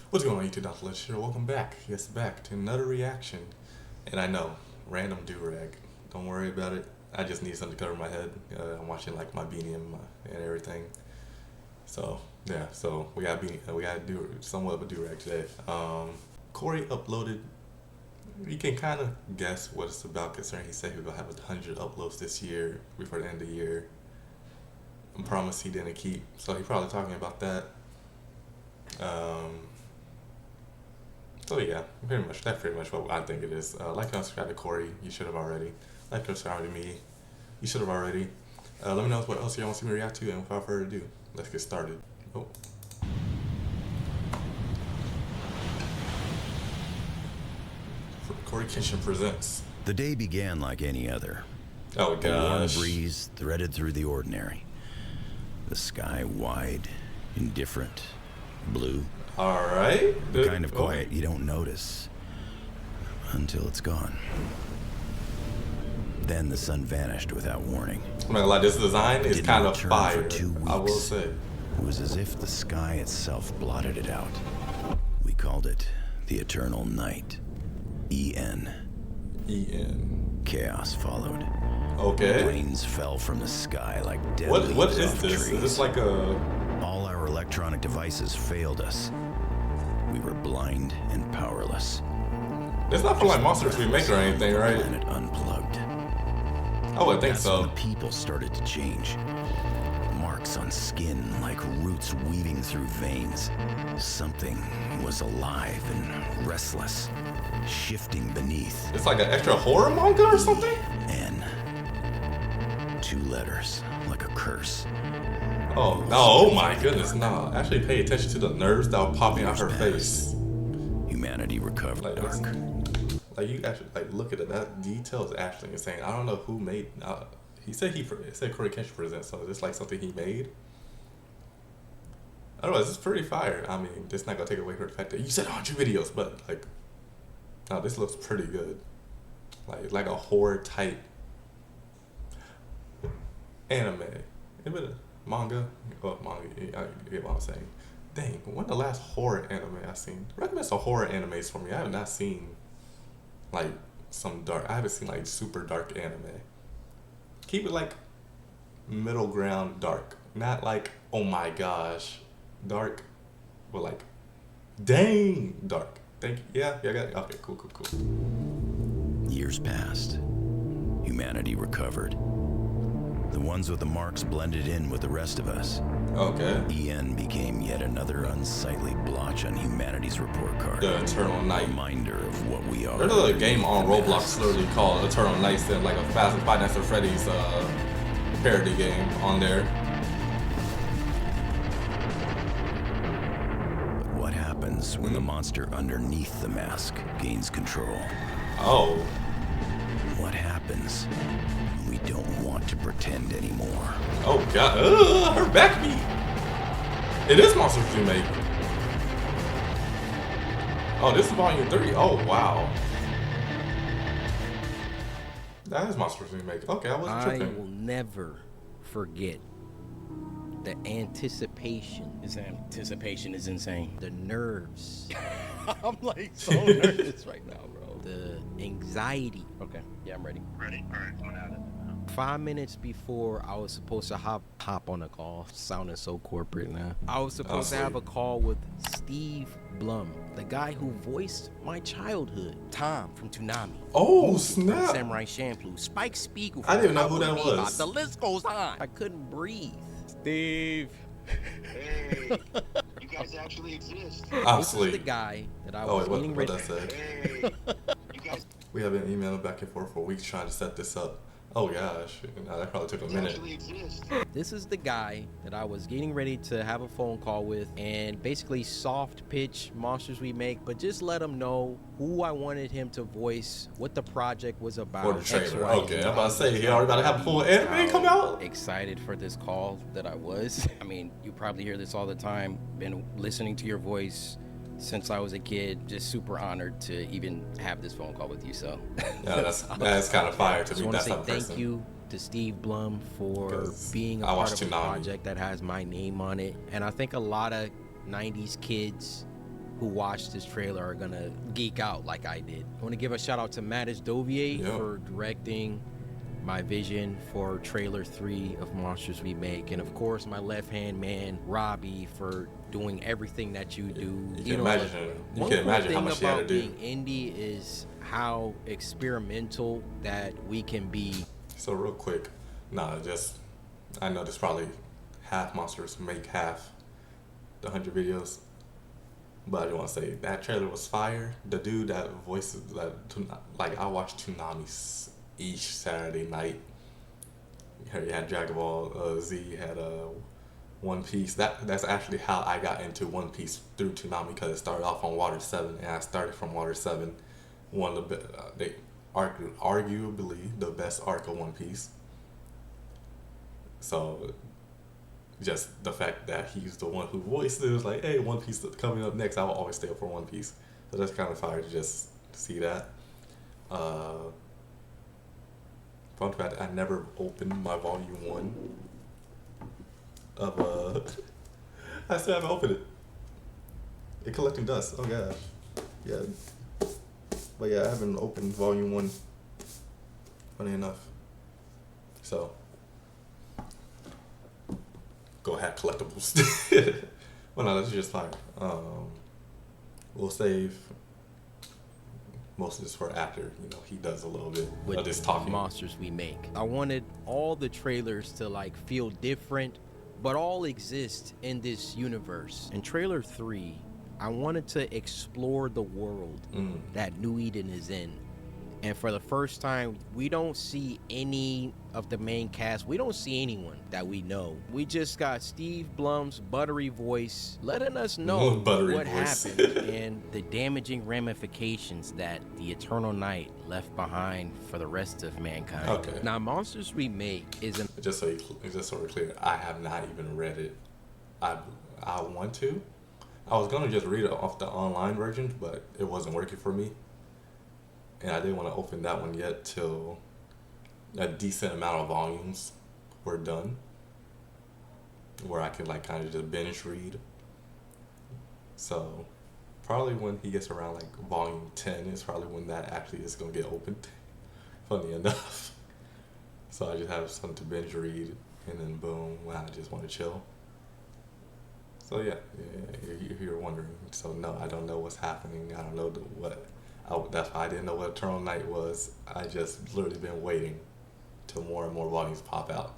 What's going on, YouTube? DaunteLegends here. Welcome back. Yes, back to another reaction. And I know, random do-rag. Don't worry about it. I just need something to cover my head. I'm watching like my beanie and everything. So yeah, so we got do somewhat of a do-rag today. Cory uploaded. You can kind of guess what it's about, considering he said he was gonna have 100 uploads this year before the end of the year. I promise he didn't keep. So he's probably talking about that. So yeah, that's pretty much what I think it is. Like and subscribe to Cory, you should have already. Like and subscribe to me, you should have already. Let me know what else you want to see me react to, and without further ado, let's get started. Oh. CoryxKenshin presents. The day began like any other. Oh A warm gosh. breeze threaded through the ordinary. The sky wide, indifferent, blue. Alright. The kind of quiet you don't notice until it's gone. Then the sun vanished without warning. I'm not gonna lie, this design is kind of return fire. for 2 weeks. I will say. It was as if the sky itself blotted it out. We called it the Eternal Night. EN. EN. Chaos followed. Okay. Planes fell from the sky like dead What leaves is off this? trees. Is this like a... All our electronic devices failed us. We were blind and powerless. It's not for like Monsters Remake or anything, right? Planet unplugged. Oh, I think That's so. when the people started to change. Marks on skin like roots weaving through veins. Something was alive and restless, shifting beneath. It's like an extra horror manga or something? N. 2 letters, like a curse. Oh, no, oh my goodness, no. Actually pay attention to the nerves that were popping out her face. Humanity recovered. Like you actually, like, look at it. That detail is actually insane. I don't know who made, he said CoryxKenshin presents, so is this like something he made? I don't know, this is pretty fire. I mean, it's not gonna take away from the fact that you said 100 videos, but like, no, this looks pretty good. Like a horror type anime. Is it a manga? Oh, manga, I get what I'm saying. Dang, when the last horror anime I seen? Recommend some horror animes for me. I have not seen like some dark, I haven't seen like super dark anime. Keep it like middle ground dark. Not like, oh my gosh, dark, but like, dang, dark. Thank you. Yeah, I got it. Okay, cool. Years passed. Humanity recovered. The ones with the marks blended in with the rest of us. Okay. EN became yet another unsightly blotch on humanity's report card. The Eternal Night. Reminder of what we are. There's a game on Roblox literally called Eternal Night, and like a Five Nights at Freddy's parody game on there. But what happens when the monster underneath the mask gains control? Oh. What happens when we don't want to pretend anymore? Oh god. Her back beat. It is Monsters Remake. Oh, this is volume 3. Oh wow. That is Monsters Remake. Okay, I wasn't tripping. I will never forget the anticipation. This anticipation is insane. The nerves. I'm like so nervous right now, bro. The anxiety. Okay, yeah, I'm ready. Ready? Alright, coming at it. 5 minutes before I was supposed to hop on a call, sounding so corporate now. I was supposed to have a call with Steve Blum, the guy who voiced my childhood. Tom from Toonami. Oh From snap. Samurai Champloo. Spike Spiegel. I didn't know who Cowboy that Bebop. was. The list goes on. I couldn't breathe. Steve. Hey, you guys actually exist. I'm This is asleep. the guy that I Oh was wait, getting what ready. I said. Hey, you guys We have been emailing back and forth for weeks trying to set this up. Oh gosh, no, that probably took a minute. actually exist. This is the guy that I was getting ready to have a phone call with and basically soft pitch Monsters We Make, but just let him know who I wanted him to voice, what the project was about. For the trailer. X, Y, Okay, Z. I'm about to say, he already about to have a full anime come out? Excited for this call that I was. I mean, you probably hear this all the time. Been listening to your voice since I was a kid. Just super honored to even have this phone call with you. So Yeah, that's kind of fire to just me. want to That's say type of thank person. you to Steve Blum for 'Cause being a I part of watched a Toonami. project that has my name on it. And I think a lot of 90s kids who watch this trailer are gonna geek out like I did. I want to give a shout out to Mattis Dovier for directing my vision for trailer 3 of Monsters We Make, and of course my left hand man Robbie for doing everything that you do. You can imagine how much you had to do. One cool thing about being indie is how experimental that we can be. So real quick, I know there's probably half Monsters Make, half the 100 videos, but I just want to say that trailer was fire. The dude that voices that, like, I watched Toonami each Saturday night. You had Dragon Ball Z, you had One Piece. That's actually how I got into One Piece through Toonami, because it started off on Water 7, and I started from Water 7. One of the arguably the best arc of One Piece. So just the fact that he's the one who voiced it was like, hey, One Piece coming up next. I will always stay up for One Piece. So that's kind of fire to just see that. Fun fact, I never opened my volume 1 of I still haven't opened it. It collecting dust. Oh gosh. Yeah. But yeah, I haven't opened volume 1. Funny enough. So go hack collectibles. Well, no, that's just fine. We'll save most of this for after, he does a little bit with of this talking. Monsters We Make. I wanted all the trailers to like feel different, but all exist in this universe. In trailer 3, I wanted to explore the world that New Eden is in. And for the first time, we don't see any of the main cast. We don't see anyone that we know. We just got Steve Blum's buttery voice letting us know what happened and the damaging ramifications that the Eternal Night left behind for the rest of mankind. Okay. Now, Monsters We Make is an... Just so we're clear, I have not even read it. I want to. I was gonna just read it off the online version, but it wasn't working for me. And I didn't want to open that one yet till a decent amount of volumes were done, where I could like kind of just binge read. So probably when he gets around like volume 10 is probably when that actually is going to get opened, funny enough. So I just have something to binge read, and then boom, I just want to chill. So yeah, if you're wondering. So no, I don't know what's happening. I don't know that's why I didn't know what Eternal Night was. I just literally been waiting till more and more volumes pop out.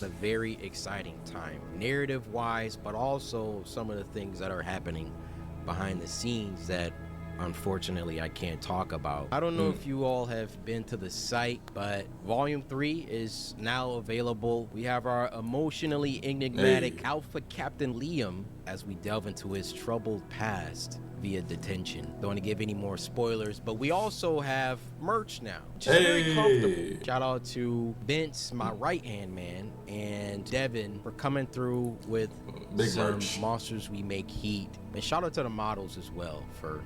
A very exciting time, narrative-wise, but also some of the things that are happening behind the scenes that unfortunately I can't talk about. I don't know if you all have been to the site, but Volume 3 is now available. We have our emotionally enigmatic Alpha Captain Liam as we delve into his troubled past via detention. Don't want to give any more spoilers, but we also have merch now, which is very comfortable. Shout out to Vince, my right-hand man, and Devin for coming through with big some merch. Monsters We Make heat. And shout out to the models as well for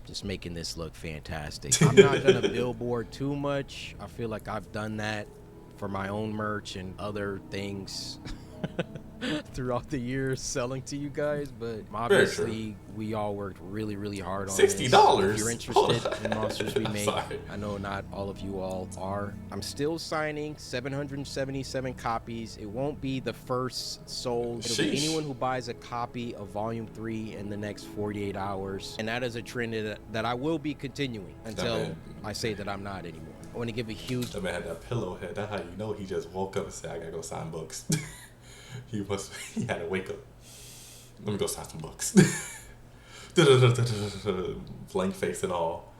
just making this look fantastic. I'm not gonna billboard too much. I feel like I've done that for my own merch and other things throughout the years selling to you guys, but obviously we all worked really, really hard on $60. If you're interested in Monsters We Make, I know not all of you all are. I'm still signing 777 copies. It won't be the first sold. It'll be anyone who buys a copy of Volume 3 in the next 48 hours. And that is a trend that I will be continuing until I say that I'm not anymore. I want to give a huge... That man had that pillow head. That's how you know he just woke up and said, I gotta go sign books. He had to wake up. Let me go sign some books. Blank face and all.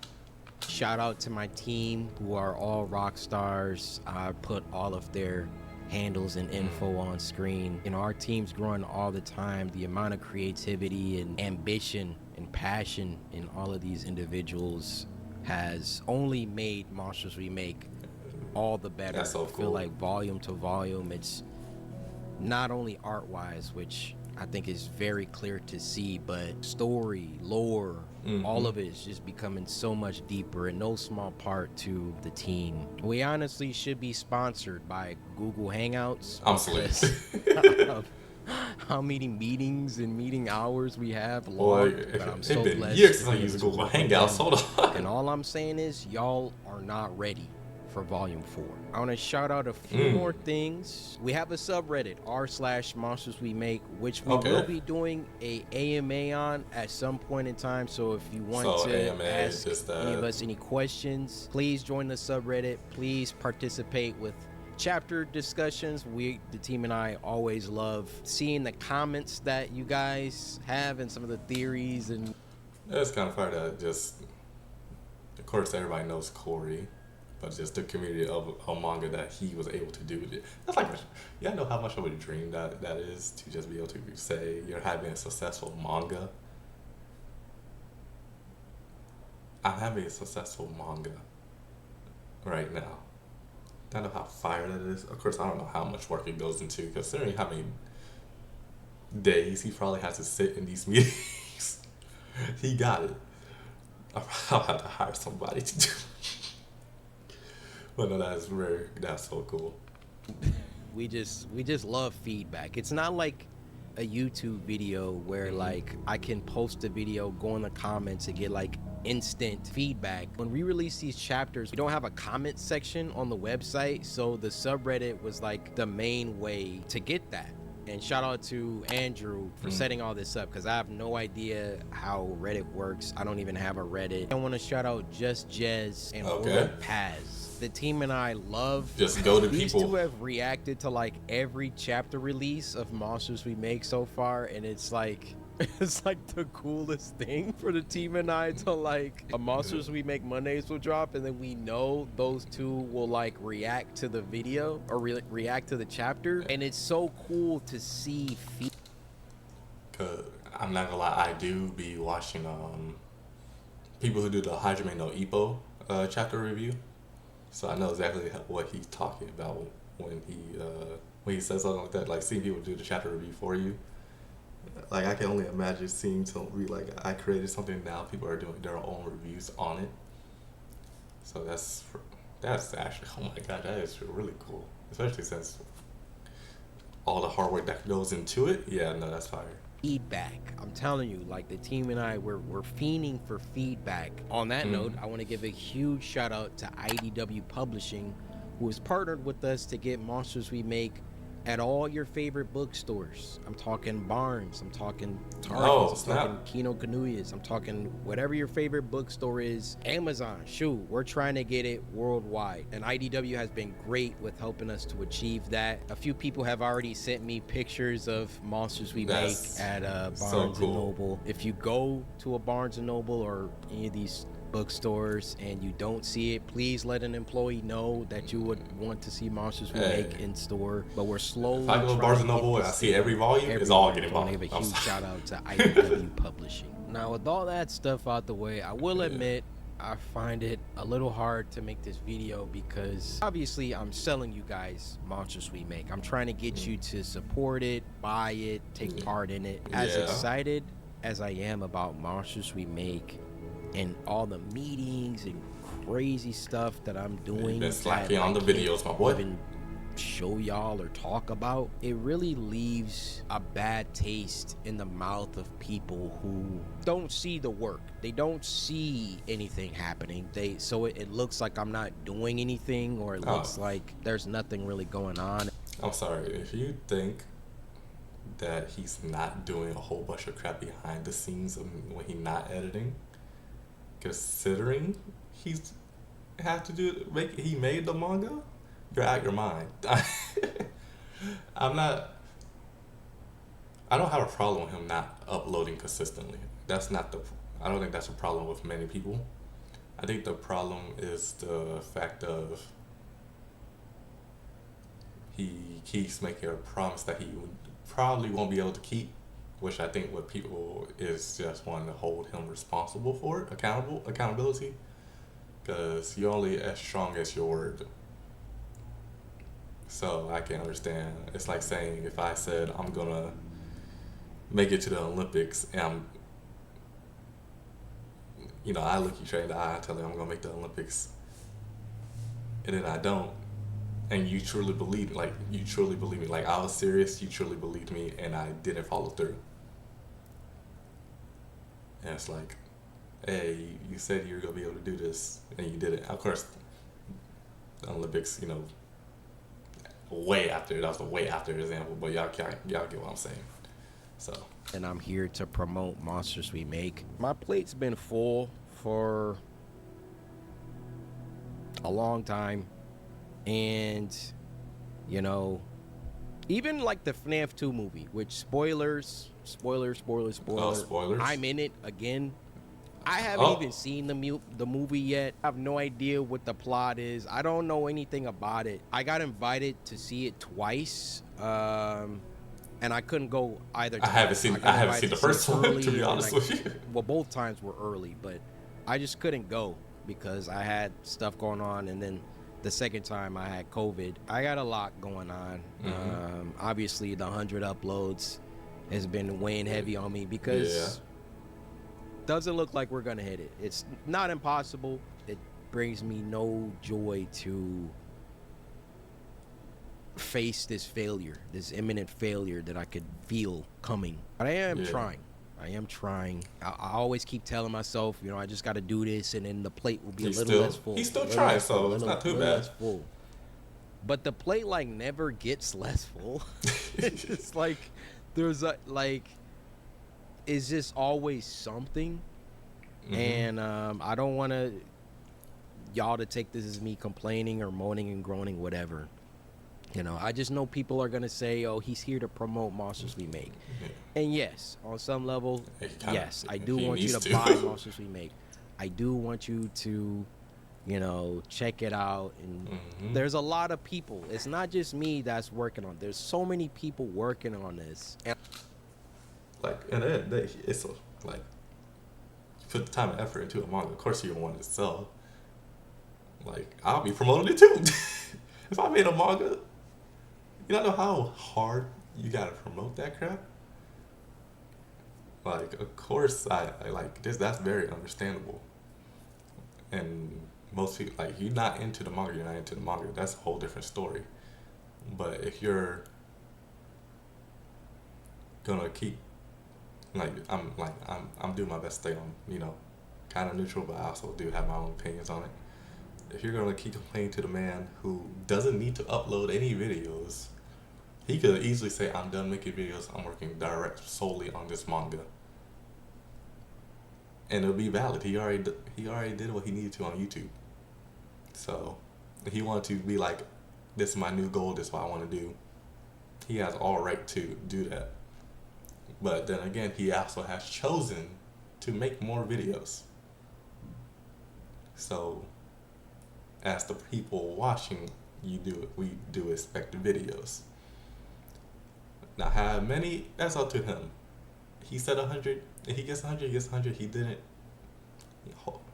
Shout out to my team who are all rock stars. I put all of their handles and info on screen. Our team's growing all the time. The amount of creativity and ambition and passion in all of these individuals has only made Monsters We Make all the better. That's so cool. I feel like volume to volume, it's not only art-wise, which I think is very clear to see, but story, lore, all of it is just becoming so much deeper, in no small part to the team. We honestly should be sponsored by Google Hangouts. I'm sleep. how many meetings and meeting hours we have Boy, logged, but I'm it's so been blessed years to since I be used able to Google work with Hangouts. them. Hold on. And all I'm saying is, y'all are not ready for Volume 4. I want to shout out a few more things. We have a subreddit, r/monsters we make, which we will be doing a AMA on at some point in time. So if you want to AMA is ask just, any of us any questions, please join the subreddit. Please participate with chapter discussions. The team and I always love seeing the comments that you guys have and some of the theories. And it's kind of hard to just, of course, everybody knows Cory, but just the community of a manga that he was able to do. That's like, yeah, I know how much of a dream that is to just be able to say you're having a successful manga. I'm having a successful manga right now. I know how fire that is. Of course, I don't know how much work it goes into, considering how many days he probably has to sit in these meetings. He got it. I'll have to hire somebody to do it. But no, that's so cool. We just love feedback. It's not like a YouTube video where like I can post a video, go in the comments and get like instant feedback. When we release these chapters, we don't have a comment section on the website, so the subreddit was like the main way to get that. And shout out to Andrew for setting all this up, because I have no idea how Reddit works. I don't even have a Reddit. I want to shout out Just Jez and Paz. The team and I love just go to these people. two have reacted to like every chapter release of Monsters We Make so far, and it's like the coolest thing for the team and I to like a Monsters We Make Mondays will drop, and then we know those two will like react to the video or react to the chapter, and it's so cool to see. Cause I'm not gonna lie, I do be watching people who do the Hajime no Ippo chapter review, so I know exactly what he's talking about when he says something like that. Like seeing people do the chapter review for you. Like, I can only imagine seeing something like, I created something, now people are doing their own reviews on it. So that's actually, oh my god, that is really cool. Especially since all the hard work that goes into it. Yeah, no, that's fire. Feedback. I'm telling you, like the team and I, we're fiending for feedback. On that note, I want to give a huge shout out to IDW Publishing, who has partnered with us to get Monsters We Make at all your favorite bookstores. I'm talking Barnes, I'm talking Target, I'm talking Kino Kanuyas, I'm talking whatever your favorite bookstore is. Amazon, shoot, we're trying to get it worldwide. And IDW has been great with helping us to achieve that. A few people have already sent me pictures of Monsters We Make at Barnes & Noble. If you go to a Barnes & Noble or any of these bookstores and you don't see it, please let an employee know that you would want to see Monsters We Make in store. But we're slowly. If I go to Barnes and Noble and I see every volume, it's all getting bought. I want to give a huge shout out to IDW Publishing. Now, with all that stuff out the way, I will admit I find it a little hard to make this video because obviously I'm selling you guys Monsters We Make. I'm trying to get you to support it, buy it, take part in it. As excited as I am about Monsters We Make and all the meetings and crazy stuff that I'm doing, been slacking on the videos, my boy. Even show y'all or talk about, it really leaves a bad taste in the mouth of people who don't see the work. They don't see anything happening. So it looks like I'm not doing anything, or it looks like there's nothing really going on. I'm sorry, if you think that he's not doing a whole bunch of crap behind the scenes when he's not editing, considering he made the manga, you're out your mind. I don't have a problem with him not uploading consistently. I don't think that's a problem with many people. I think the problem is the fact of he keeps making a promise that he probably won't be able to keep, which I think what people is just wanting to hold him responsible for it, accountability, because you're only as strong as your word. So I can understand. It's like saying if I said I'm gonna make it to the Olympics and I look you straight in the eye and tell you I'm gonna make the Olympics, and then I don't, and you truly believed, like you truly believed me, like I was serious, you truly believed me, and I didn't follow through. And it's like, hey, you said you were gonna be able to do this, and you did it. Of course, the Olympics, you know, way after, that was the way after example, but y'all get what I'm saying. So. And I'm here to promote Monsters We Make. My plate's been full for a long time, and you know, even like the FNAF 2 movie, which spoilers. Oh, spoilers. I'm in it again. I haven't even seen the movie yet. I have no idea what the plot is. I don't know anything about it. I got invited to see it twice, and I couldn't go either time. I haven't seen the first one, to be honest with you. Well, both times were early, but I just couldn't go because I had stuff going on, and then the second time I had COVID. I got a lot going on. Obviously, the 100 uploads has been weighing heavy on me because doesn't look like we're gonna hit it. It's not impossible. It brings me no joy to face this failure, this imminent failure that I could feel coming. But I am trying. I always keep telling myself, you know, I just got to do this, and then the plate will be a little less full. He's still trying, so it's not too bad. But the plate like never gets less full. It's like there's it's just always something, and I don't want y'all to take this as me complaining or moaning and groaning, whatever. You know, I just know people are gonna say, "Oh, he's here to promote Monsters We Make," and yes, on some level, yes, I do want you to buy Monsters We Make. I do want you to, you know, check it out. And there's a lot of people. It's not just me that's working on it. There's so many people working on this. And like, and it's like, put the time and effort into a manga. Of course, you don't want it to sell. Like, I'll be promoting it too. If I made a manga, you don't know how hard you gotta promote that crap. Like, of course, I like this. That's very understandable. And most people, like, you're not into the manga. You're not into the manga. That's a whole different story. But if you're gonna keep, I'm doing my best to stay on, you know, kind of neutral, but I also do have my own opinions on it. If you're gonna keep complaining to the man who doesn't need to upload any videos, he could easily say, "I'm done making videos. I'm working direct solely on this manga," and it'll be valid. He already did what he needed to on YouTube. So if he wanted to be like, "This is my new goal. This is what I want to do," he has all right to do that. But then again, he also has chosen to make more videos. So, as the people watching, we do expect the videos. Now, how many? That's up to him. He said 100. If he gets 100, he gets 100. He didn't.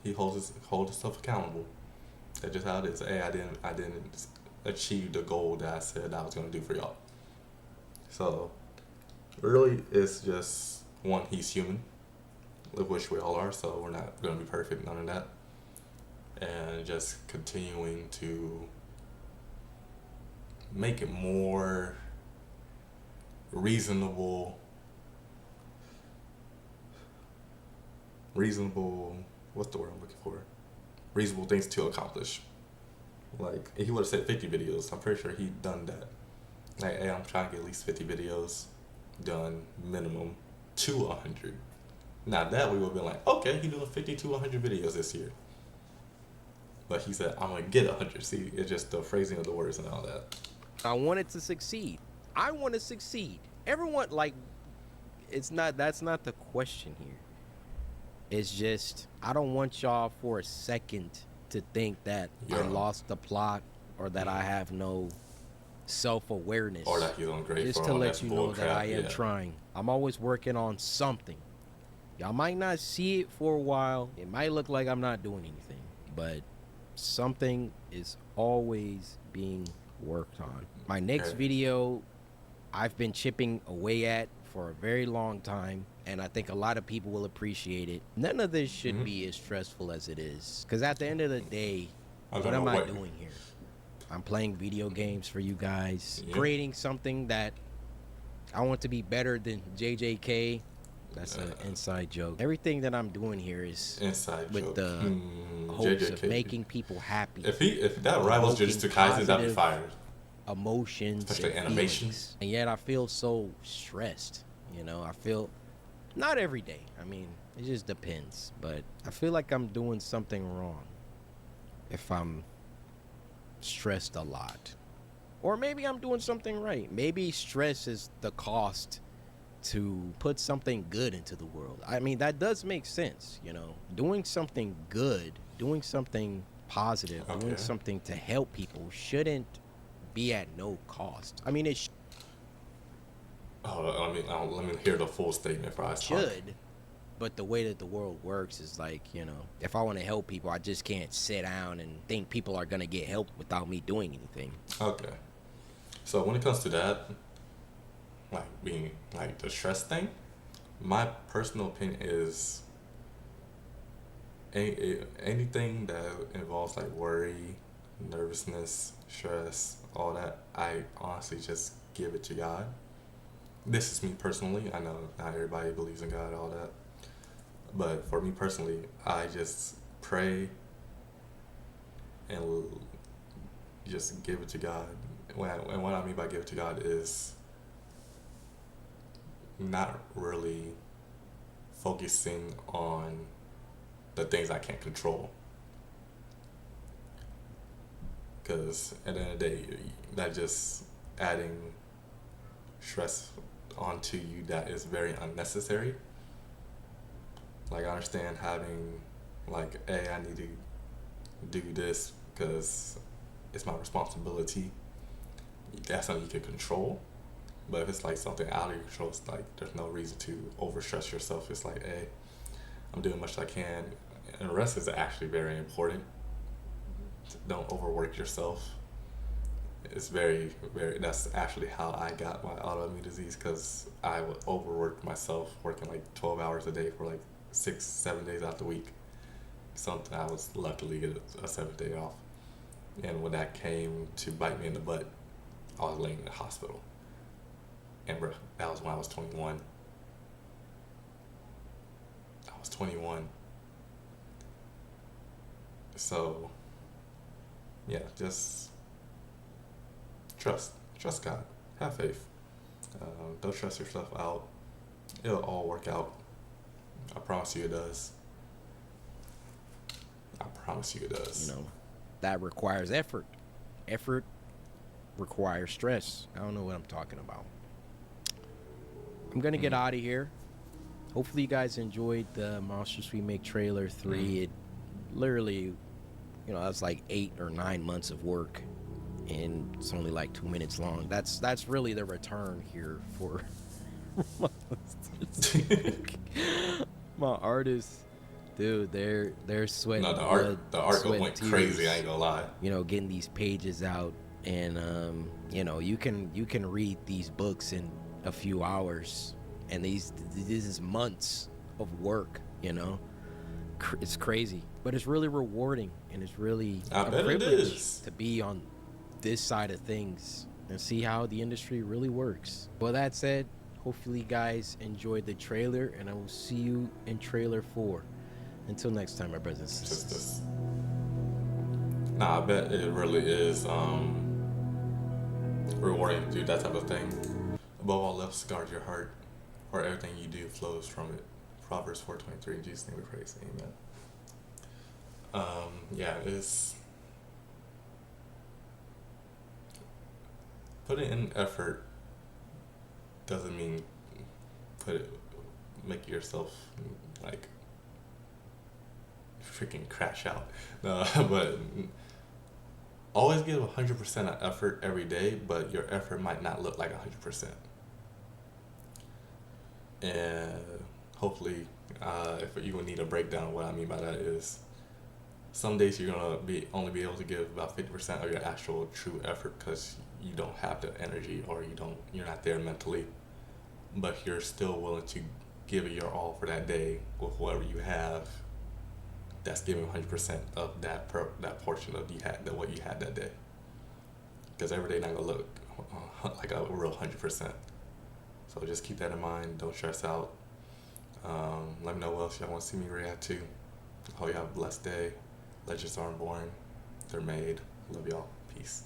He holds himself accountable. That's just how it is. Hey, I didn't achieve the goal that I said I was gonna do for y'all. So, really, it's just one. He's human, of which we all are. So we're not gonna be perfect. None of that. And just continuing to make it more reasonable, what's the word I'm looking for? Reasonable things to accomplish. Like, if he would have said 50 videos, I'm pretty sure he'd done that. Like, hey, I'm trying to get at least 50 videos done, minimum, to 100. Now that we would have been like, okay, he's doing 50 to 100 videos this year. But he said, I'm going to get 100. See, it's just the phrasing of the words and all that. I wanted to succeed. I want to succeed. Everyone, like, that's not the question here. It's just, I don't want y'all for a second to think that I lost the plot or that I have no self-awareness. Or that you're ungrateful. Just to let you know that I am trying. I'm always working on something. Y'all might not see it for a while. It might look like I'm not doing anything. But something is always being worked on. My next video, I've been chipping away at for a very long time, and I think a lot of people will appreciate it. None of this should be as stressful as it is, because at the end of the day, what am I doing here? I'm playing video games for you guys, Yep. creating something that I want to be better than JJK. That's an inside joke. Everything that I'm doing here is Inside with joke. the hopes of JJK. making people happy. If that rivals Jujutsu Kaisen, that'd be fire. Emotions, Especially and animation. feelings. And yet I feel so stressed. You know, I feel not every day. I mean, it just depends. But I feel like I'm doing something wrong if I'm stressed a lot. Or maybe I'm doing something right. Maybe stress is the cost to put something good into the world. I mean, that does make sense, you know. Doing something good, doing something positive, doing something to help people shouldn't be at no cost. I mean, it let me hear the full statement before I start. should, but the way that the world works is like, you know, if I want to help people, I just can't sit down and think people are going to get help without me doing anything. Okay. So when it comes to that, like being like the stress thing, my personal opinion is anything that involves like worry, nervousness, stress, all that, I honestly just give it to God. This is me personally. I know not everybody believes in God, all that. But for me personally, I just pray and just give it to God. And what I mean by give it to God is not really focusing on the things I can't control. Because at the end of the day, that just adding stress onto you that is very unnecessary. Like, I understand having, like, hey, I need to do this because it's my responsibility. That's something you can control. But if it's like something out of your control, it's like there's no reason to overstress yourself. It's like, hey, I'm doing much as I can. And rest is actually very important. Don't overwork yourself. It's very, very, that's actually how I got my autoimmune disease, because I would overwork myself working like 12 hours a day for like 6-7 days out the week. Something I was luckily get a 7th day off. And when that came to bite me in the butt, I was laying in the hospital. And bro, that was when I was 21. I was 21. So, yeah, just trust God. Have faith. Don't stress yourself out. It'll all work out. I promise you it does. I promise you it does. You know, that requires effort. Effort requires stress. I don't know what I'm talking about. I'm going to get out of here. Hopefully you guys enjoyed the Monsters We Make trailer 3. It literally, you know, that's like 8 or 9 months of work, and it's only like 2 minutes long. That's really the return here for my artists. Dude, they're sweating. No, the art went crazy, I ain't gonna lie. You know, getting these pages out, and you know, you can read these books in a few hours, and this is months of work, you know. It's crazy, but it's really rewarding, and it's really a privilege to be on this side of things and see how the industry really works. Well, that said, hopefully you guys enjoyed the trailer, and I will see you in trailer 4. Until next time, my brothers and sisters. Nah, I bet it really is rewarding to do that type of thing. Above all else, guard your heart, or everything you do flows from it. Proverbs 4:23. In Jesus' name we praise. Amen. Yeah, it's putting in effort doesn't mean make yourself like freaking crash out. No, but always give 100% of effort every day, but your effort might not look like 100%. And hopefully, if you will need a breakdown of what I mean by that is, some days you're gonna only be able to give about 50% of your actual true effort because you don't have the energy, or you're not there mentally, but you're still willing to give it your all for that day with whatever you have. That's giving 100% of that portion of what you had that day. because every day not gonna look like a real 100%. So just keep that in mind. Don't stress out. Let me know what else y'all want to see me react to. Hope y'all have a blessed day. Legends aren't boring. They're made. Love y'all. Peace.